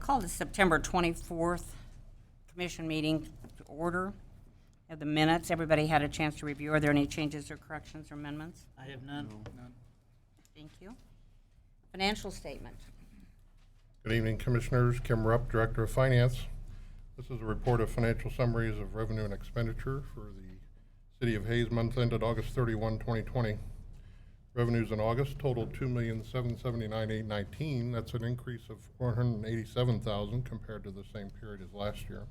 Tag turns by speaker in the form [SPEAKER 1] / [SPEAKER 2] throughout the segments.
[SPEAKER 1] call the September 24th commission meeting to order. Have the minutes. Everybody had a chance to review. Are there any changes or corrections or amendments?
[SPEAKER 2] I have none.
[SPEAKER 1] Thank you. Financial statement.
[SPEAKER 3] Good evening, Commissioners. Kim Rupp, Director of Finance. This is a report of financial summaries of revenue and expenditure for the City of Hayes month ended August 31, 2020. Revenues in August totaled $2,779,819. That's an increase of $487,000 compared to the same period as last year.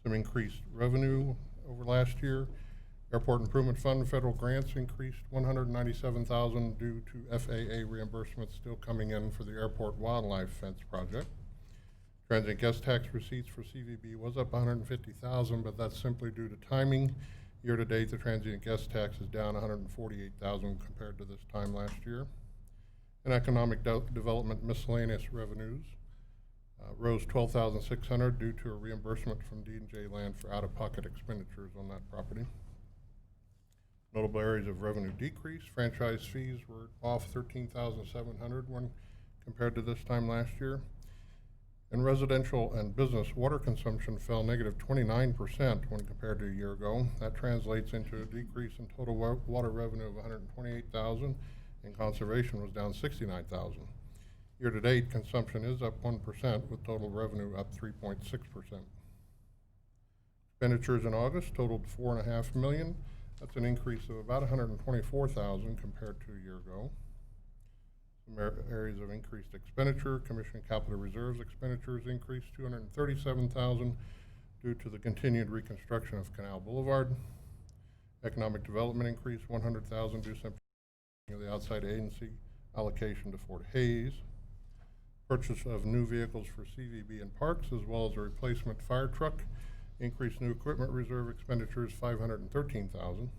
[SPEAKER 3] Some increased revenue over last year. Airport Improvement Fund federal grants increased $197,000 due to FAA reimbursements still coming in for the airport wildlife fence project. Transient guest tax receipts for CVB was up $150,000, but that's simply due to timing. Year to date, the transient guest tax is down $148,000 compared to this time last year. And economic development miscellaneous revenues rose $12,600 due to a reimbursement from D&J Land for out-of-pocket expenditures on that property. Notable areas of revenue decrease: franchise fees were off $13,700 when compared to this time last year. And residential and business water consumption fell negative 29% when compared to a year ago. That translates into a decrease in total water revenue of $128,000, and conservation was down $69,000. Year to date, consumption is up 1%, with total revenue up 3.6%. Expenditures in August totaled $4.5 million. That's an increase of about $124,000 compared to a year ago. Some areas of increased expenditure: Commission Capital Reserves expenditures increased $237,000 due to the continued reconstruction of Canal Boulevard. Economic development increased $100,000 due simply to the outside agency allocation to Fort Hayes. Purchase of new vehicles for CVB and Parks, as well as a replacement fire truck, increased new equipment reserve expenditures $513,000.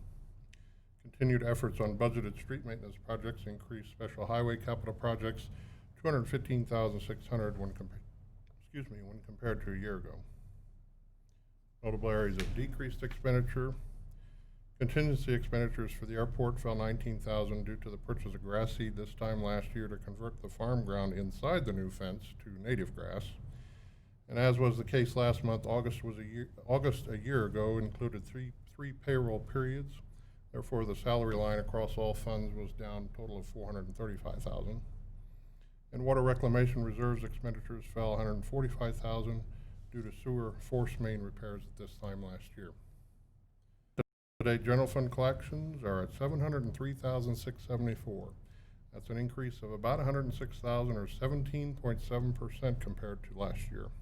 [SPEAKER 3] Continued efforts on budgeted street maintenance projects increased special highway capital projects $215,600 when compared to a year ago. Notable areas of decreased expenditure: contingency expenditures for the airport fell $19,000 due to the purchase of grass seed this time last year to convert the farm ground inside the new fence to native grass. And as was the case last month, August a year ago included three payroll periods. Therefore, the salary line across all funds was down a total of $435,000. And water reclamation reserves expenditures fell $145,000 due to sewer force main repairs at this time last year. Today, general fund collections are at $703,674. That's an increase of about $106,000 or 17.7% compared to last year.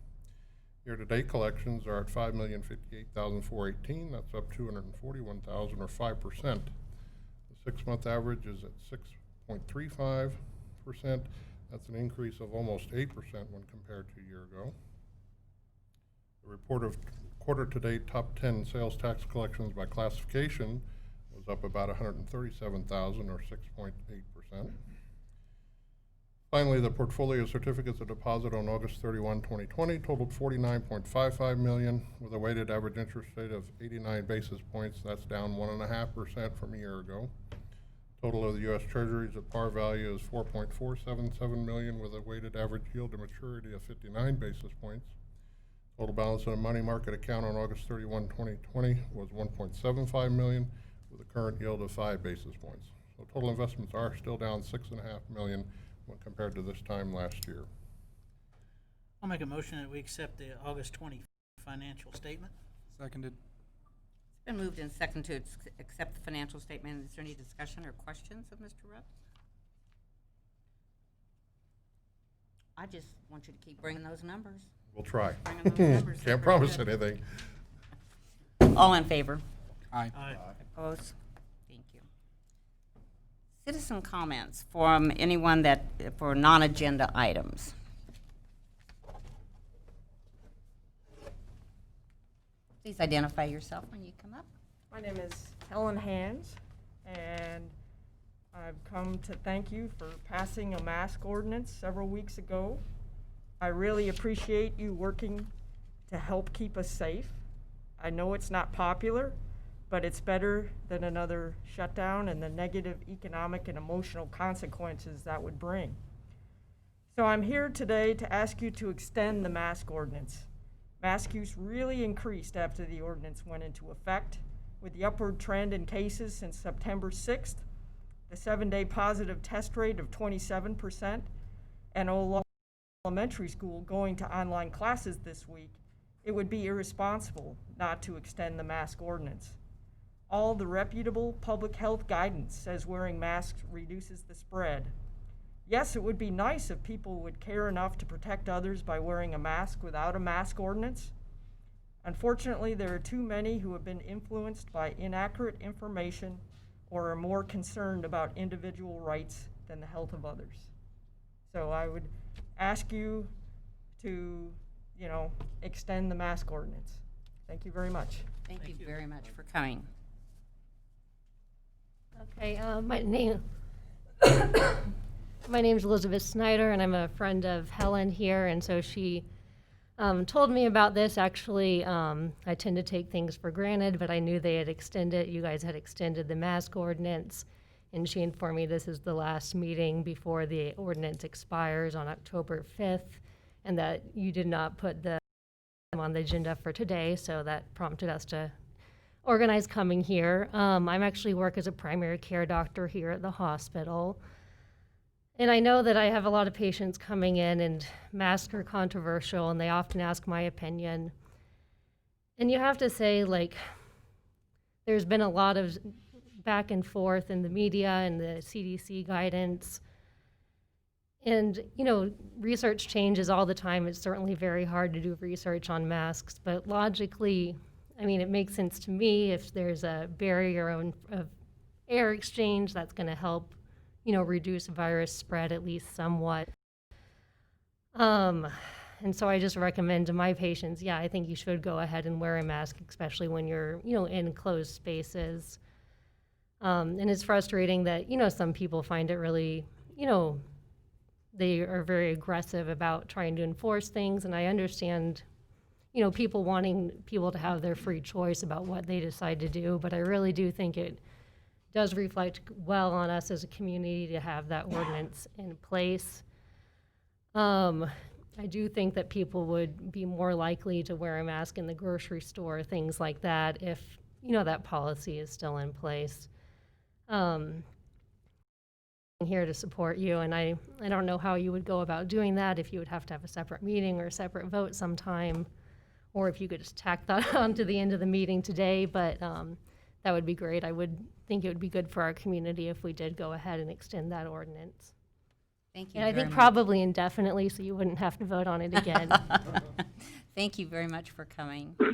[SPEAKER 3] Year-to-date collections are at $5,058,418. That's up $241,000 or 5%. The six-month average is at 6.35%. That's an increase of almost 8% when compared to a year ago. The report of quarter-to-date top 10 sales tax collections by classification was up about $137,000 or 6.8%. Finally, the portfolio certificates of deposit on August 31, 2020 totaled $49.55 million with a weighted average interest rate of 89 basis points. That's down 1.5% from a year ago. Total of the U.S. Treasuries at par value is $4.477 million with a weighted average yield to maturity of 59 basis points. Total balance in a money market account on August 31, 2020 was $1.75 million with a current yield of 5 basis points. So total investments are still down $6.5 million when compared to this time last year.
[SPEAKER 2] I'll make a motion that we accept the August 20 financial statement.
[SPEAKER 4] Seconded.
[SPEAKER 1] It's been moved and seconded to accept the financial statement. Is there any discussion or questions of Mr. Rupp? I just want you to keep bringing those numbers.
[SPEAKER 3] We'll try.
[SPEAKER 1] Bringing those numbers.
[SPEAKER 3] Can't promise anything.
[SPEAKER 1] All in favor?
[SPEAKER 4] Aye.
[SPEAKER 2] Aye.
[SPEAKER 1] Opposed? Thank you. Citizen comments from anyone for non-agenda items. Please identify yourself when you come up.
[SPEAKER 5] My name is Helen Hands, and I've come to thank you for passing a mask ordinance several weeks ago. I really appreciate you working to help keep us safe. I know it's not popular, but it's better than another shutdown and the negative economic and emotional consequences that would bring. So I'm here today to ask you to extend the mask ordinance. Mask use really increased after the ordinance went into effect, with the upward trend in cases since September 6th, the 7-day positive test rate of 27%, and Old Elementary School going to online classes this week. It would be irresponsible not to extend the mask ordinance. All the reputable public health guidance says wearing masks reduces the spread. Yes, it would be nice if people would care enough to protect others by wearing a mask without a mask ordinance. Unfortunately, there are too many who have been influenced by inaccurate information or are more concerned about individual rights than the health of others. So I would ask you to, extend the mask ordinance. Thank you very much.
[SPEAKER 1] Thank you very much for coming.
[SPEAKER 4] Okay, my name's Elizabeth Snyder, and I'm a friend of Helen here, and so she told me about this. Actually, I tend to take things for granted, but I knew you guys had extended the mask ordinance, and she informed me this is the last meeting before the ordinance expires on October 5th, and that you did not put them on the agenda for today, so that prompted us to organize coming here. I'm actually work as a primary care doctor here at the hospital. And I know that I have a lot of patients coming in, and masks are controversial, and they often ask my opinion. And you have to say, there's been a lot of back and forth in the media and the CDC guidance. And, research changes all the time. It's certainly very hard to do research on masks, but logically, it makes sense to me if there's a barrier of air exchange that's going to help reduce virus spread at least somewhat. And so I just recommend to my patients, I think you should go ahead and wear a mask, especially when you're, in closed spaces. And it's frustrating that, some people find it really, they are very aggressive about trying to enforce things. And I understand, people wanting people to have their free choice about what they decide to do. But I really do think it does reflect well on us as a community to have that ordinance in place. I do think that people would be more likely to wear a mask in the grocery store, things like that, if, that policy is still in place. I'm here to support you, and I don't know how you would go about doing that, if you would have to have a separate meeting or a separate vote sometime, or if you could just tack that on to the end of the meeting today, but that would be great. I would think it would be good for our community if we did go ahead and extend that ordinance.
[SPEAKER 1] Thank you
[SPEAKER 4] And I
[SPEAKER 1] very
[SPEAKER 4] think
[SPEAKER 1] much.
[SPEAKER 4] probably indefinitely, so you wouldn't have to vote on it again.
[SPEAKER 1] Thank you very much for coming.
[SPEAKER 3] Stand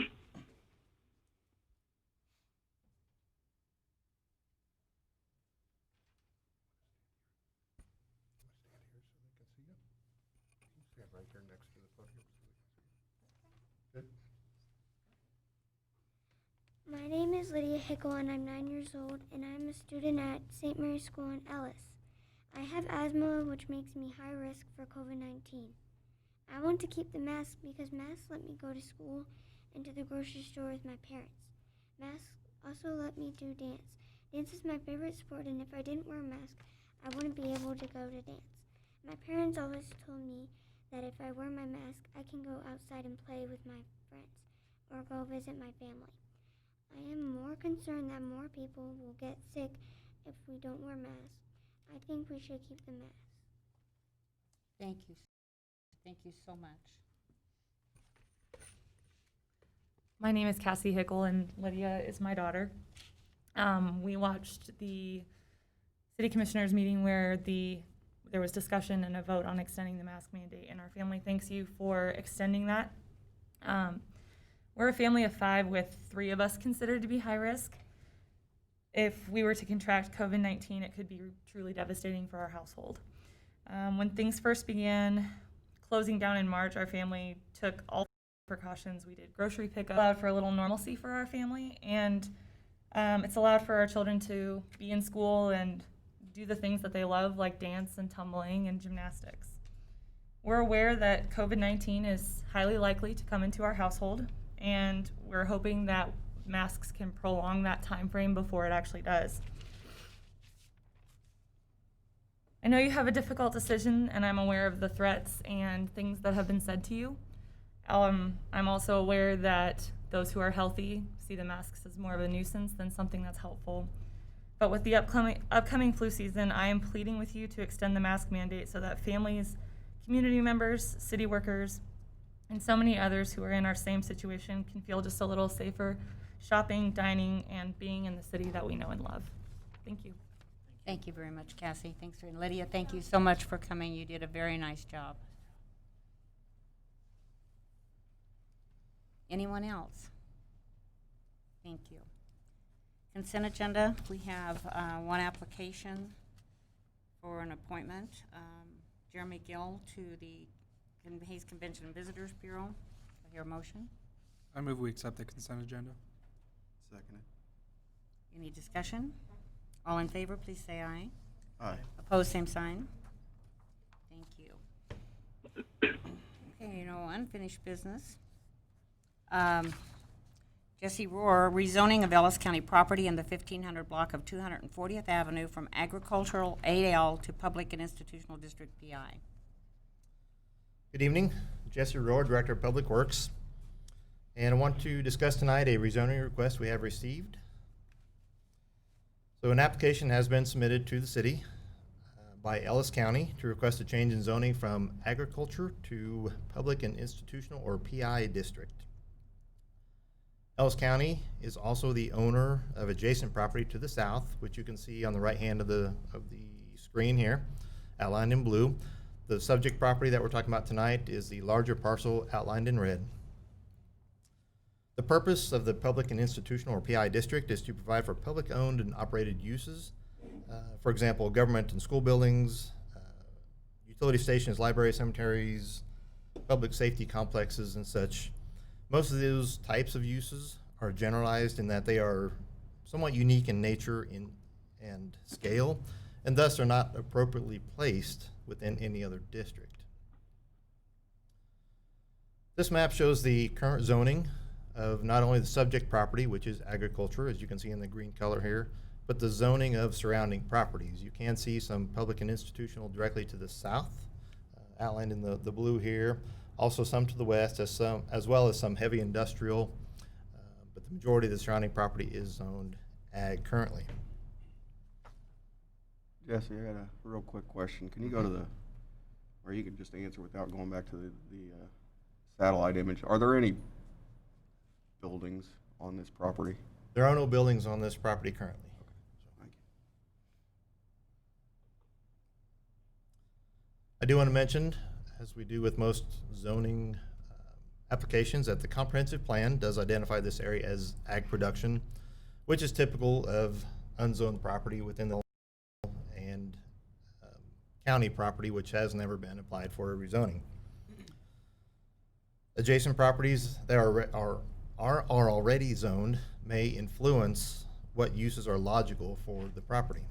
[SPEAKER 3] right there next to the podium so they can see you. Good.
[SPEAKER 6] My name is Lydia Hickel, and I'm 9 years old, and I'm a student at St. Mary's School in Ellis. I have asthma, which makes me high risk for COVID-19. I want to keep the mask because masks let me go to school and to the grocery store with my parents. Masks also let me do dance. Dance is my favorite sport, and if I didn't wear a mask, I wouldn't be able to go to dance. My parents always told me that if I wear my mask, I can go outside and play with my friends or go visit my family. I am more concerned that more people will get sick if we don't wear masks. I think we should keep the mask.
[SPEAKER 1] Thank you. Thank you so much.
[SPEAKER 7] My name is Cassie Hickel, and Lydia is my daughter. We watched the city commissioners meeting where there was discussion and a vote on extending the mask mandate, and our family thanks you for extending that. We're a family of 5 with 3 of us considered to be high risk. If we were to contract COVID-19, it could be truly devastating for our household. When things first began closing down in March, our family took all precautions. We did grocery pickup, allowed for a little normalcy for our family, and it's allowed for our children to be in school and do the things that they love, like dance and tumbling and gymnastics. We're aware that COVID-19 is highly likely to come into our household, and we're hoping that masks can prolong that time frame before it actually does. I know you have a difficult decision, and I'm aware of the threats and things that have been said to you. I'm also aware that those who are healthy see the masks as more of a nuisance than something that's helpful. But with the upcoming flu season, I am pleading with you to extend the mask mandate so that families, community members, city workers, and so many others who are in our same situation can feel just a little safer shopping, dining, and being in the city that we know and love. Thank you.
[SPEAKER 1] Thank you very much, Cassie. Thanks, and Lydia, thank you so much for coming. You did a very nice job. Anyone else? Thank you. Consent agenda, we have one application for an appointment. Jeremy Gill to the Hayes Convention and Visitors Bureau. I hear a motion.
[SPEAKER 8] I move we accept the consent agenda.
[SPEAKER 9] Second.
[SPEAKER 1] Any discussion? All in favor, please say aye.
[SPEAKER 9] Aye.
[SPEAKER 1] Opposed, same sign. Thank you. Okay, no unfinished business. Jesse Rohr, rezoning of Ellis County property in the 1500 block of 240th Avenue from agricultural AL to public and institutional district PI.
[SPEAKER 10] Good evening, Jesse Rohr, Director of Public Works, and I want to discuss tonight a rezoning request we have received. So an application has been submitted to the city by Ellis County to request a change in zoning from agriculture to public and institutional or PI district. Ellis County is also the owner of adjacent property to the south, which you can see on the right hand of the screen here, outlined in blue. The subject property that we're talking about tonight is the larger parcel outlined in red. The purpose of the public and institutional or PI district is to provide for public owned and operated uses. For example, government and school buildings, utility stations, libraries, cemeteries, public safety complexes and such. Most of those types of uses are generalized in that they are somewhat unique in nature and scale, and thus are not appropriately placed within any other district. This map shows the current zoning of not only the subject property, which is agriculture, as you can see in the green color here, but the zoning of surrounding properties. You can see some public and institutional directly to the south, outlined in the blue here. Also some to the west, as well as some heavy industrial, but the majority of the surrounding property is zoned ag currently.
[SPEAKER 9] Jesse, I got a real quick question. Can you go to the, or you can just answer without going back to the satellite image. Are there any buildings on this property?
[SPEAKER 10] There are no buildings on this property currently.
[SPEAKER 9] Thank you.
[SPEAKER 10] I do want to mention, as we do with most zoning applications, that the comprehensive plan does identify this area as ag production, which is typical of unzoned property within the and county property, which has never been applied for a rezoning. Adjacent properties that are already zoned may influence what uses are logical for the property.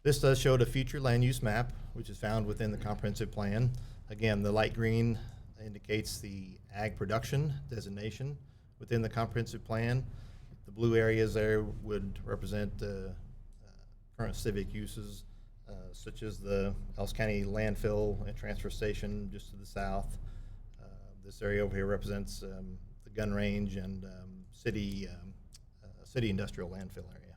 [SPEAKER 10] This does show the future land use map, which is found within the comprehensive plan. Again, the light green indicates the ag production designation within the comprehensive plan. The blue areas there would represent current civic uses, such as the Ellis County landfill and transfer station just to the south. This area over here represents the gun range and city industrial landfill area.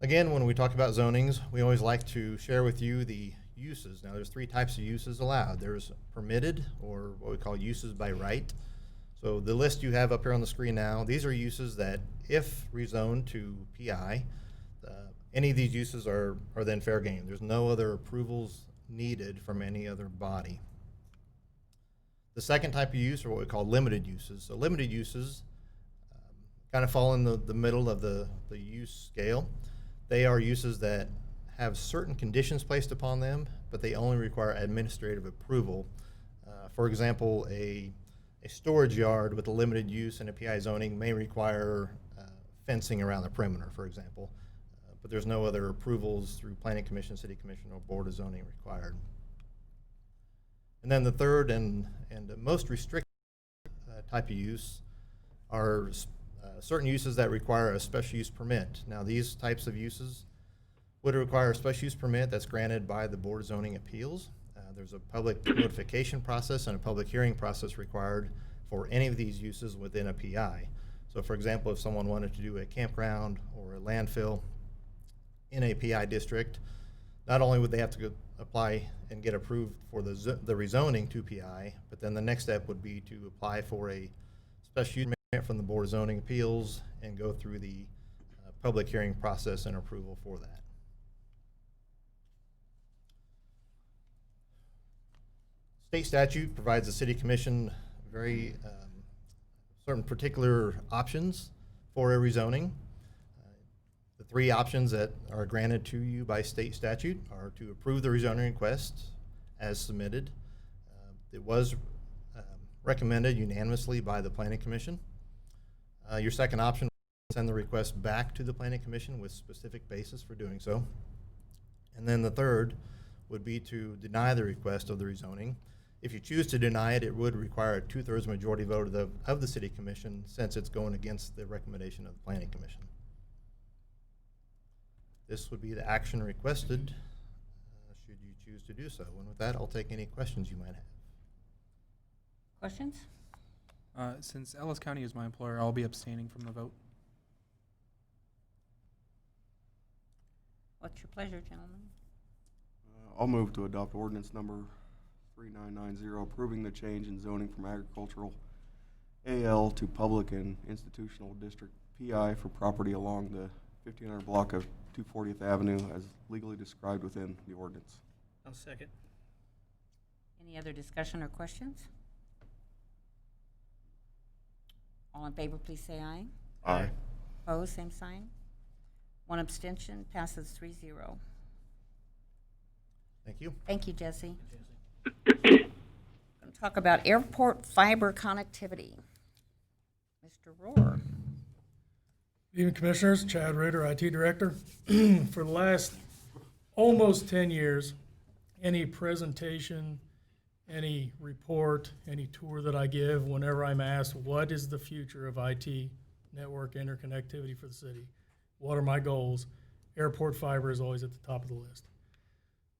[SPEAKER 10] Again, when we talk about zonings, we always like to share with you the uses. Now, there's three types of uses allowed. There's permitted, or what we call uses by right. So the list you have up here on the screen now, these are uses that, if rezoned to PI, any of these uses are then fair game. There's no other approvals needed from any other body. The second type of use are what we call limited uses. So limited uses kind of fall in the middle of the use scale. They are uses that have certain conditions placed upon them, but they only require administrative approval. For example, a storage yard with a limited use in a PI zoning may require fencing around the perimeter, for example, but there's no other approvals through Planning Commission, City Commission, or Board of Zoning required. And then the third and the most restricted type of use are certain uses that require a special use permit. Now, these types of uses would require a special use permit that's granted by the Board of Zoning Appeals. There's a public notification process and a public hearing process required for any of these uses within a PI. So for example, if someone wanted to do a campground or a landfill in a PI district, not only would they have to go apply and get approved for the rezoning to PI, but then the next step would be to apply for a special use permit from the Board of Zoning Appeals and go through the public hearing process and approval for that. State statute provides the City Commission very certain particular options for a rezoning. The three options that are granted to you by state statute are to approve the rezoning request as submitted. It was recommended unanimously by the Planning Commission. Your second option is to send the request back to the Planning Commission with specific basis for doing so. And then the third would be to deny the request of the rezoning. If you choose to deny it, it would require a 2/3 majority vote of the City Commission, since it's going against the recommendation of the Planning Commission. This would be the action requested, should you choose to do so. And with that, I'll take any questions you might have.
[SPEAKER 1] Questions?
[SPEAKER 8] Since Ellis County is my employer, I'll be abstaining from the vote.
[SPEAKER 1] What's your pleasure, gentlemen?
[SPEAKER 9] I'll move to adopt ordinance number 3990, approving the change in zoning from agricultural AL to public and institutional district PI for property along the 1500 block of 240th Avenue as legally described within the ordinance.
[SPEAKER 2] I'll second.
[SPEAKER 1] Any other discussion or questions? All in favor, please say aye.
[SPEAKER 9] Aye.
[SPEAKER 1] Opposed, same sign. One abstention, passes 3-0.
[SPEAKER 10] Thank you.
[SPEAKER 1] Thank you, Jesse. Going to talk about airport fiber connectivity. Mr. Rohr.
[SPEAKER 11] Good evening, Commissioners. Chad Ritter, IT Director. For the last almost 10 years, any presentation, any report, any tour that I give, whenever I'm asked, what is the future of IT network interconnectivity for the city? What are my goals? Airport fiber is always at the top of the list.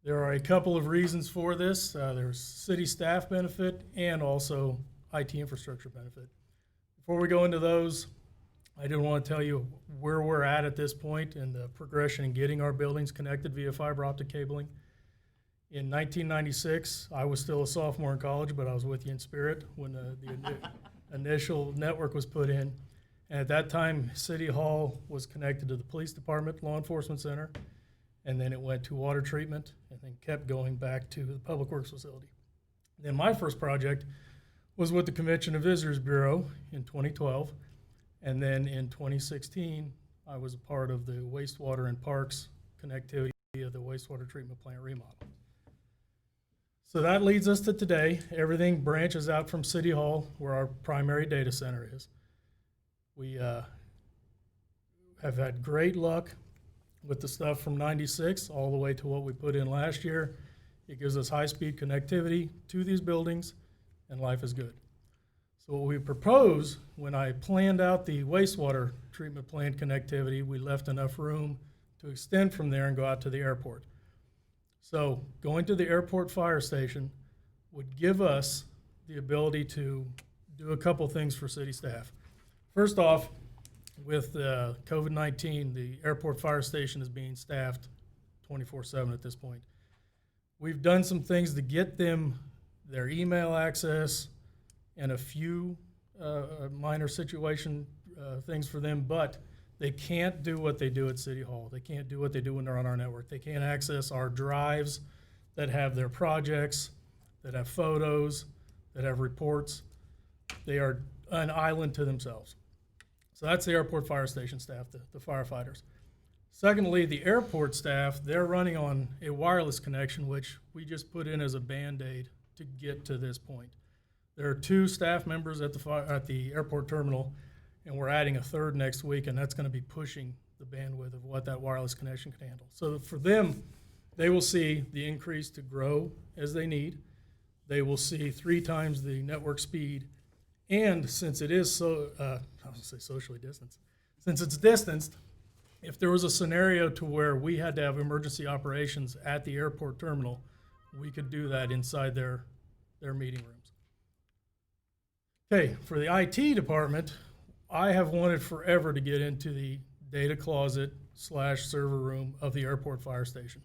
[SPEAKER 11] There are a couple of reasons for this. There's city staff benefit and also IT infrastructure benefit. Before we go into those, I did want to tell you where we're at this point in the progression in getting our buildings connected via fiber optic cabling. In 1996, I was still a sophomore in college, but I was with you in spirit when the initial network was put in. And at that time, City Hall was connected to the police department, law enforcement center, and then it went to water treatment, and then kept going back to the Public Works facility. Then my first project was with the Convention and Visitors Bureau in 2012, and then in 2016, I was a part of the wastewater and parks connectivity via the wastewater treatment plant remodel. So that leads us to today. Everything branches out from City Hall, where our primary data center is. We have had great luck with the stuff from 96 all the way to what we put in last year. It gives us high-speed connectivity to these buildings, and life is good. So what we propose, when I planned out the wastewater treatment plant connectivity, we left enough room to extend from there and go out to the airport. So going to the airport fire station would give us the ability to do a couple things for city staff. First off, with COVID-19, the airport fire station is being staffed 24/7 at this point. We've done some things to get them their email access and a few minor situation things for them, but they can't do what they do at City Hall. They can't do what they do when they're on our network. They can't access our drives that have their projects, that have photos, that have reports. They are an island to themselves. So that's the airport fire station staff, the firefighters. Secondly, the airport staff, they're running on a wireless connection, which we just put in as a Band-Aid to get to this point. There are 2 staff members at the airport terminal, and we're adding a 3rd next week, and that's going to be pushing the bandwidth of what that wireless connection can handle. So for them, they will see the increase to grow as they need. They will see 3 times the network speed, And since it is so, I was gonna say socially distanced, since it's distanced, if there was a scenario to where we had to have emergency operations at the airport terminal, we could do that inside their meeting rooms. Okay, for the IT department, I have wanted forever to get into the data closet / server room of the airport fire station.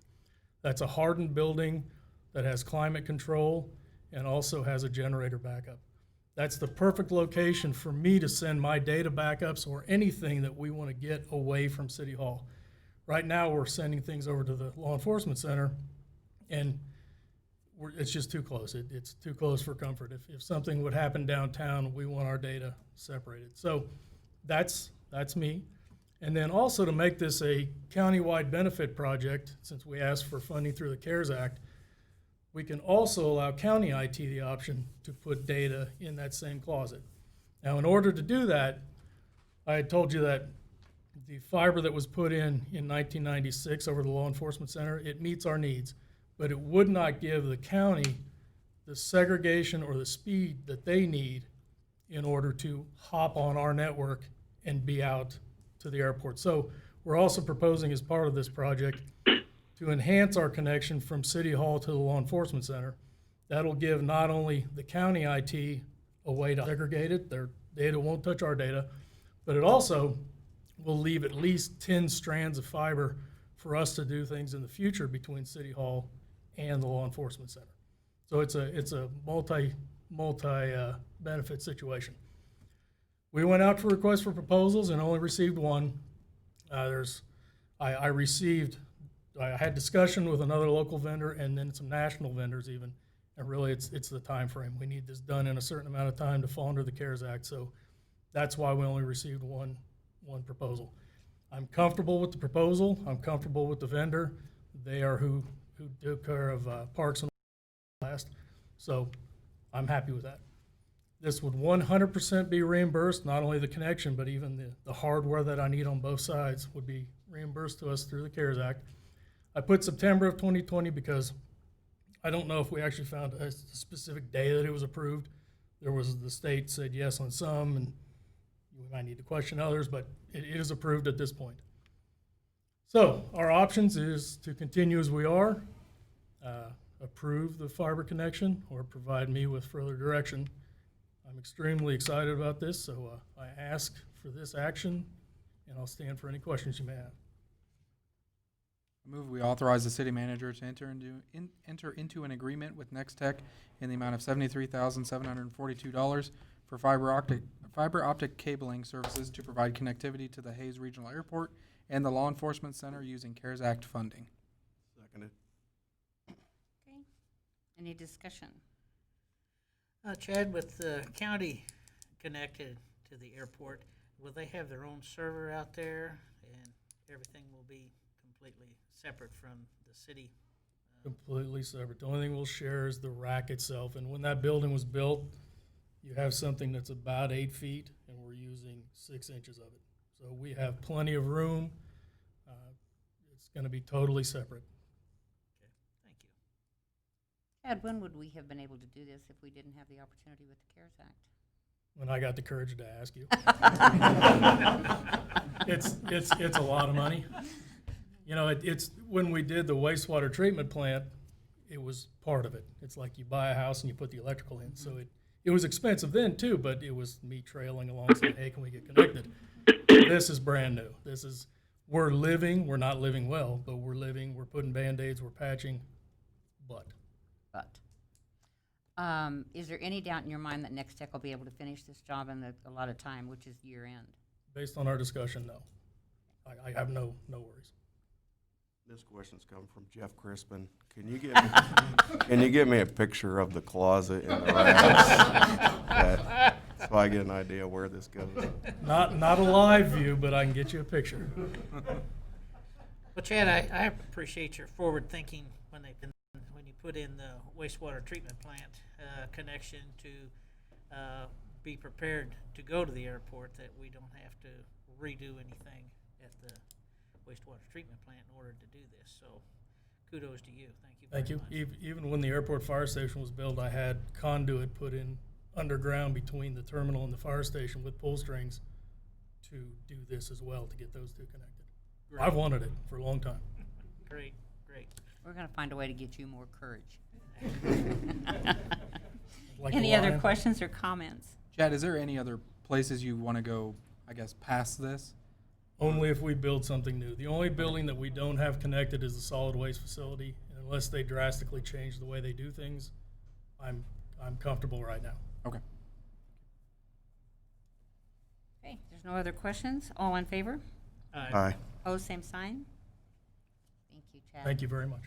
[SPEAKER 11] That's a hardened building that has climate control and also has a generator backup. That's the perfect location for me to send my data backups or anything that we want to get away from City Hall. Right now, we're sending things over to the law enforcement center, and it's just too close. It's too close for comfort. If something would happen downtown, we want our data separated. So that's me. And then also to make this a countywide benefit project, since we asked for funding through the CARES Act, we can also allow county IT the option to put data in that same closet. Now, in order to do that, I had told you that the fiber that was put in 1996 over the law enforcement center, it meets our needs, but it would not give the county the segregation or the speed that they need in order to hop on our network and be out to the airport. So we're also proposing as part of this project to enhance our connection from City Hall to the law enforcement center. That'll give not only the county IT a way to segregate it, their data won't touch our data, but it also will leave at least 10 strands of fiber for us to do things in the future between City Hall and the law enforcement center. So it's a multi benefit situation. We went out for requests for proposals and only received one. I had discussion with another local vendor and then some national vendors even, and really it's the time frame. We need this done in a certain amount of time to fall under the CARES Act, so that's why we only received one proposal. I'm comfortable with the proposal. I'm comfortable with the vendor. They are who took care of parks and last, so I'm happy with that. This would 100% be reimbursed, not only the connection, but even the hardware that I need on both sides would be reimbursed to us through the CARES Act. I put September of 2020 because I don't know if we actually found a specific day that it was approved. The state said yes on some, and we might need to question others, but it is approved at this point. So our options is to continue as we are, approve the fiber connection, or provide me with further direction. I'm extremely excited about this, so I ask for this action, and I'll stand for any questions you may have.
[SPEAKER 8] I move we authorize the city manager to enter into an agreement with Nex-Tech in the amount of $73,742 for fiber optic cabling services to provide connectivity to the Hayes Regional Airport and the Law Enforcement Center using CARES Act funding.
[SPEAKER 9] Seconded.
[SPEAKER 1] Okay. Any discussion?
[SPEAKER 2] Chad, with the county connected to the airport, will they have their own server out there and everything will be completely separate from the city?
[SPEAKER 11] Completely separate. The only thing we'll share is the rack itself. And when that building was built, you have something that's about 8 feet, and we're using 6 inches of it. So we have plenty of room. It's going to be totally separate.
[SPEAKER 2] Okay, thank you.
[SPEAKER 1] Ed, when would we have been able to do this if we didn't have the opportunity with the CARES Act?
[SPEAKER 11] When I got the courage to ask you. It's a lot of money. You know, it's when we did the wastewater treatment plant, it was part of it. It's like you buy a house and you put the electrical in. So it was expensive then too, but it was me trailing along saying, hey, can we get connected? This is brand new. We're not living well, but we're living, we're putting Band-Aids, we're patching, but.
[SPEAKER 1] Is there any doubt in your mind that Nex-Tech will be able to finish this job in a lot of time, which is year end?
[SPEAKER 11] Based on our discussion, no. I have no worries.
[SPEAKER 9] This question's come from Jeff Crispin. Can you get me a picture of the closet in the racks? So I get an idea where this goes.
[SPEAKER 11] Not a live view, but I can get you a picture.
[SPEAKER 2] Well, Chad, I appreciate your forward thinking when you put in the wastewater treatment plant connection to be prepared to go to the airport, that we don't have to redo anything at the wastewater treatment plant in order to do this. So kudos to you. Thank you very much.
[SPEAKER 11] Even when the airport fire station was built, I had conduit put in underground between the terminal and the fire station with pull strings to do this as well, to get those two connected.
[SPEAKER 2] Great.
[SPEAKER 11] I've wanted it for a long time.
[SPEAKER 2] Great, great.
[SPEAKER 1] We're gonna find a way to get you more courage.
[SPEAKER 11] Like
[SPEAKER 1] Any
[SPEAKER 11] the
[SPEAKER 1] other
[SPEAKER 11] lion.
[SPEAKER 1] questions or comments?
[SPEAKER 8] Chad, is there any other places you want to go, I guess, past this?
[SPEAKER 11] Only if we build something new. The only building that we don't have connected is the solid waste facility. And unless they drastically change the way they do things, I'm comfortable right now.
[SPEAKER 8] Okay.
[SPEAKER 1] Okay, there's no other questions. All in favor?
[SPEAKER 9] Aye.
[SPEAKER 1] Opposed, same sign. Thank you, Chad.
[SPEAKER 11] Thank you very much.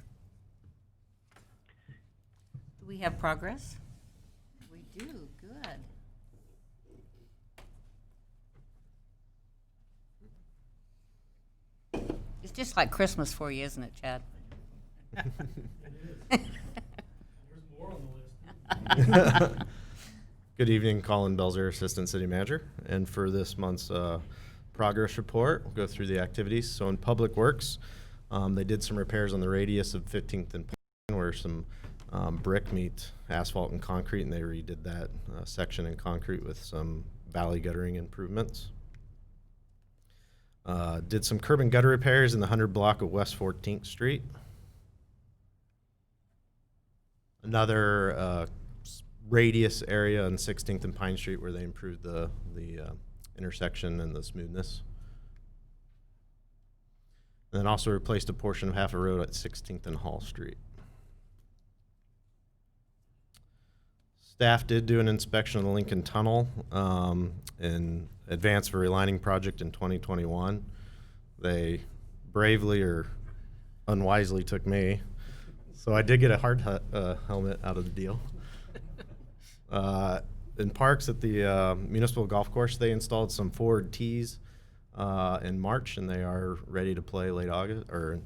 [SPEAKER 1] Do we have progress? We do, good. It's just like Christmas for you, isn't it, Chad?
[SPEAKER 11] There's more on the list.
[SPEAKER 12] Good evening, Colin Belzer, Assistant City Manager. And for this month's progress report, we'll go through the activities. So in Public Works, they did some repairs on the radius of 15th and Pine where some brick meet asphalt and concrete, and they redid that section in concrete with some valley guttering improvements. Did some curb and gutter repairs in the 100 block of West 14th Street. Another radius area on 16th and Pine Street where they improved the intersection and the smoothness. And then also replaced a portion of half a road at 16th and Hall Street. Staff did do an inspection of the Lincoln Tunnel in advance of a relining project in 2021. They bravely or unwisely took me. So I did get a hard helmet out of the deal. In parks at the municipal golf course, they installed some forward tees in March, and they are ready to play late August or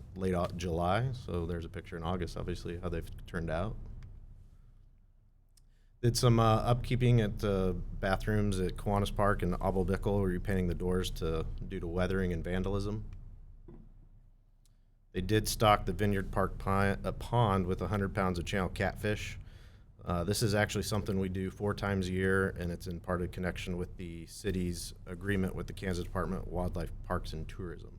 [SPEAKER 12] July. So there's a picture in August, obviously, how they've turned out. Did some upkeeping at the bathrooms at Kiwanis Park and Abel Bickle, repainting the doors due to weathering and vandalism. They did stock the Vineyard Park pond with 100 pounds of channel catfish. This is actually something we do 4 times a year, and it's in part of connection with the city's agreement with the Kansas Department of Wildlife Parks and Tourism.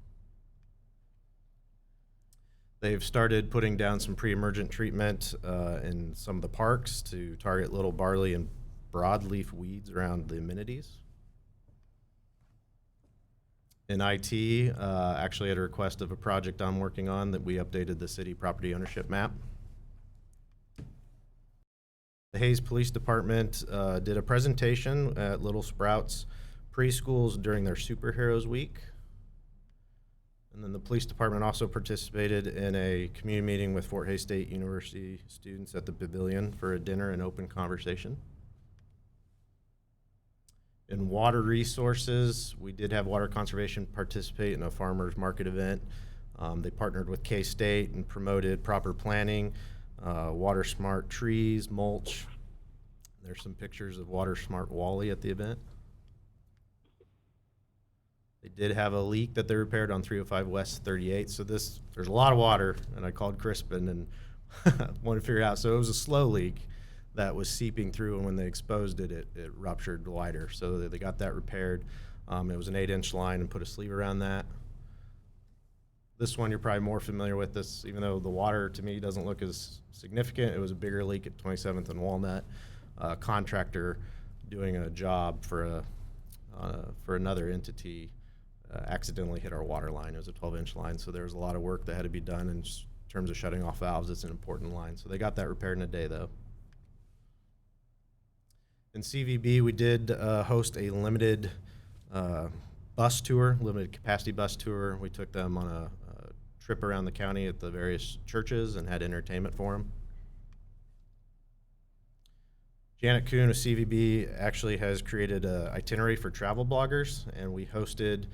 [SPEAKER 12] They've started putting down some pre-emergent treatment in some of the parks to target little barley and broadleaf weeds around the amenities. In IT, actually at a request of a project I'm working on, that we updated the city property ownership map. The Hayes Police Department did a presentation at Little Sprouts preschools during their Superheroes Week. And then the police department also participated in a community meeting with Fort Hays State University students at the Pavilion for a dinner and open conversation. In water resources, we did have Water Conservation participate in a farmers market event. They partnered with K-State and promoted proper planting, water smart trees, mulch. There's some pictures of water smart Wally at the event. They did have a leak that they repaired on 305 West 38. So there's a lot of water, and I called Crispin and wanted to figure it out. So it was a slow leak that was seeping through, and when they exposed it, it ruptured wider. So they got that repaired. It was an 8-inch line and put a sleeve around that. This one you're probably more familiar with this, even though the water to me doesn't look as significant. It was a bigger leak at 27th and Walnut. Contractor doing a job for another entity accidentally hit our water line. It was a 12-inch line, so there was a lot of work that had to be done in terms of shutting off valves. It's an important line. So they got that repaired in a day, though. In CVB, we did host a limited bus tour, limited capacity bus tour. We took them on a trip around the county at the various churches and had entertainment for them. Janet Kuhn of CVB actually has created an itinerary for travel bloggers, and we hosted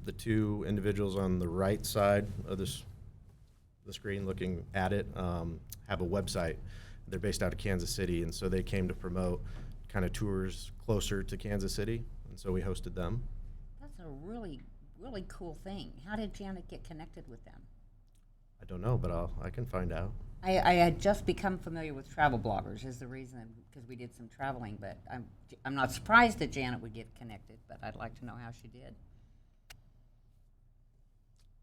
[SPEAKER 12] the 2 individuals on the right side of the screen looking at it have a website. They're based out of Kansas City, and so they came to promote kind of tours closer to Kansas City, and so we hosted them.
[SPEAKER 1] That's a really, really cool thing. How did Janet get connected with them?
[SPEAKER 12] I don't know, but I can find out.
[SPEAKER 1] I had just become familiar with travel bloggers is the reason, because we did some traveling, but I'm not surprised that Janet would get connected, but I'd like to know how she did.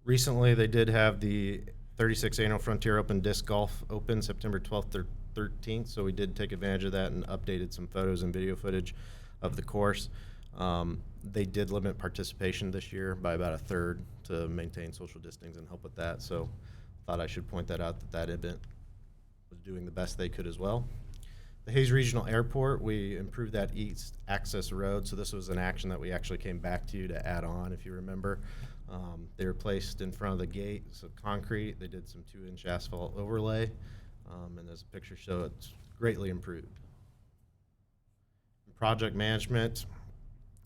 [SPEAKER 12] Recently, they did have the 36th Annual Frontier Open Disc Golf Open September 12th through 13th, so we did take advantage of that and updated some photos and video footage of the course. They did limit participation this year by about a third to maintain social distancing and help with that, so thought I should point that out, that event was doing the best they could as well. The Hayes Regional Airport, we improved that east access road, so this was an action that we actually came back to you to add on, if you remember. They replaced in front of the gate, so concrete, they did some 2-inch asphalt overlay, and as the pictures show, it's greatly improved. Project management,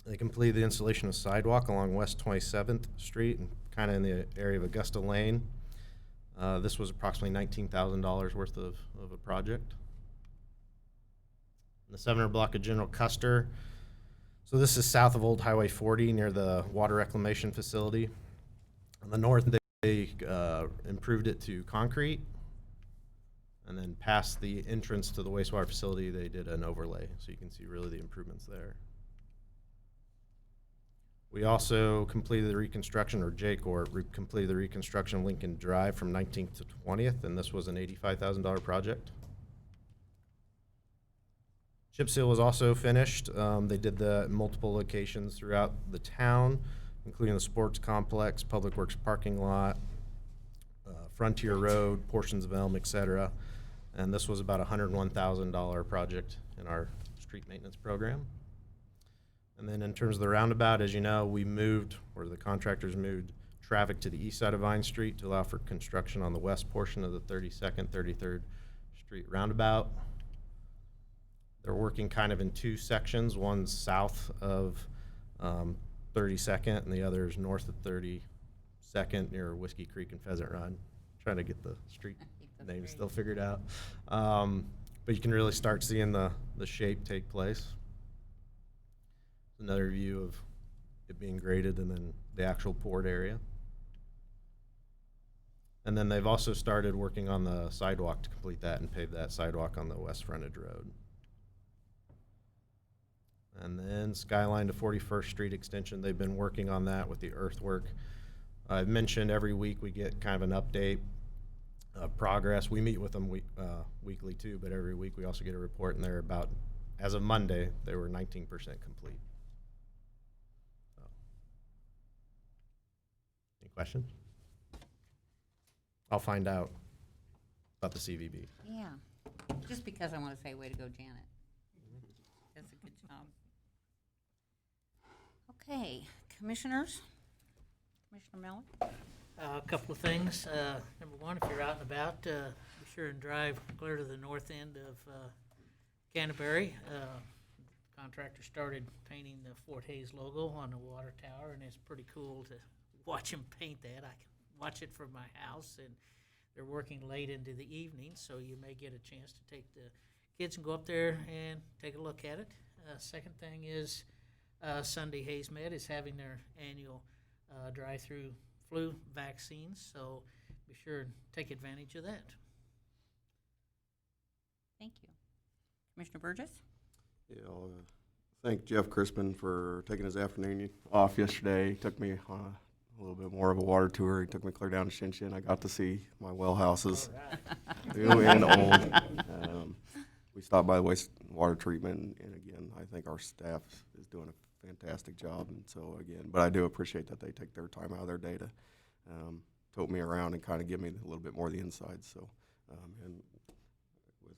[SPEAKER 12] they completed the installation of sidewalk along West 27th Street and kind of in the area of Augusta Lane. This was approximately $19,000 worth of a project. The 700 block of General Custer. So this is south of Old Highway 40 near the water reclamation facility. On the north, they improved it to concrete. And then past the entrance to the wastewater facility, they did an overlay. So you can see really the improvements there. We also completed the reconstruction, or JCOR completed the reconstruction of Lincoln Drive from 19th to 20th, and this was an $85,000 project. Chip seal was also finished. They did the multiple locations throughout the town, including the sports complex, Public Works parking lot, Frontier Road, portions of Elm, etc. And this was about a $101,000 project in our street maintenance program. And then in terms of the roundabout, as you know, we moved, or the contractors moved, traffic to the east side of Vine Street to allow for construction on the west portion of the 32nd, 33rd Street roundabout. They're working kind of in two sections. One's south of 32nd, and the other is north of 32nd near Whiskey Creek and Pheasant Run. Trying to get the street name still figured out. But you can really start seeing the shape take place. Another view of it being graded, and then the actual poured area. And then they've also started working on the sidewalk to complete that and pave that sidewalk on the west frontage road. And then Skyline to 41st Street extension, they've been working on that with the earthwork. I've mentioned every week we get kind of an update of progress. We meet with them weekly too, but every week we also get a report, and they're about, as of Monday, they were 19% complete. Any questions? I'll find out about the CVB.
[SPEAKER 1] Yeah, just because I want to say, way to go, Janet. That's a good job. Okay, commissioners? Commissioner Miller?
[SPEAKER 2] A couple of things. Number one, if you're out and about, be sure and drive clear to the north end of Canterbury. Contractor started painting the Fort Hays logo on the water tower, and it's pretty cool to watch him paint that. I can watch it from my house, and they're working late into the evening, so you may get a chance to take the kids and go up there and take a look at it. Second thing is Sunday Hays Med is having their annual drive-through flu vaccines, so be sure and take advantage of that.
[SPEAKER 1] Thank you. Commissioner Burgess?
[SPEAKER 9] Yeah, I'll thank Jeff Crispin for taking his afternoon off yesterday. He took me on a little bit more of a water tour. He took me clear down to Shin Shin. I got to see my well houses, new and old. We stopped by the wastewater treatment, and again, I think our staff is doing a fantastic job. And so again, but I do appreciate that they take their time out of their day to tote me around and kind of give me a little bit more of the inside. So, and with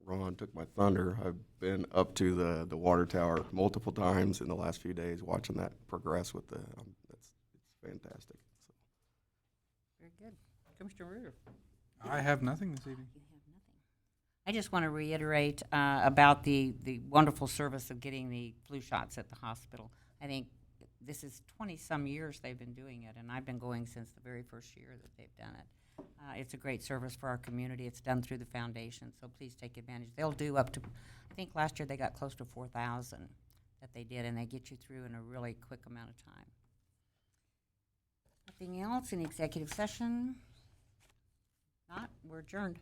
[SPEAKER 9] Ron took my thunder. I've been up to the water tower multiple times in the last few days, watching that progress with the. It's fantastic. So.
[SPEAKER 1] Very good. Commissioner Rear?
[SPEAKER 8] I have nothing this evening.
[SPEAKER 1] You have nothing. I just want to reiterate about the wonderful service of getting the flu shots at the hospital. I think this is 20-some years they've been doing it, and I've been going since the very first year that they've done it. It's a great service for our community. It's done through the foundation, so please take advantage. They'll do up to, I think last year they got close to 4,000 that they did, and they get you through in a really quick amount of time. Nothing else in executive session? Not? We're adjourned.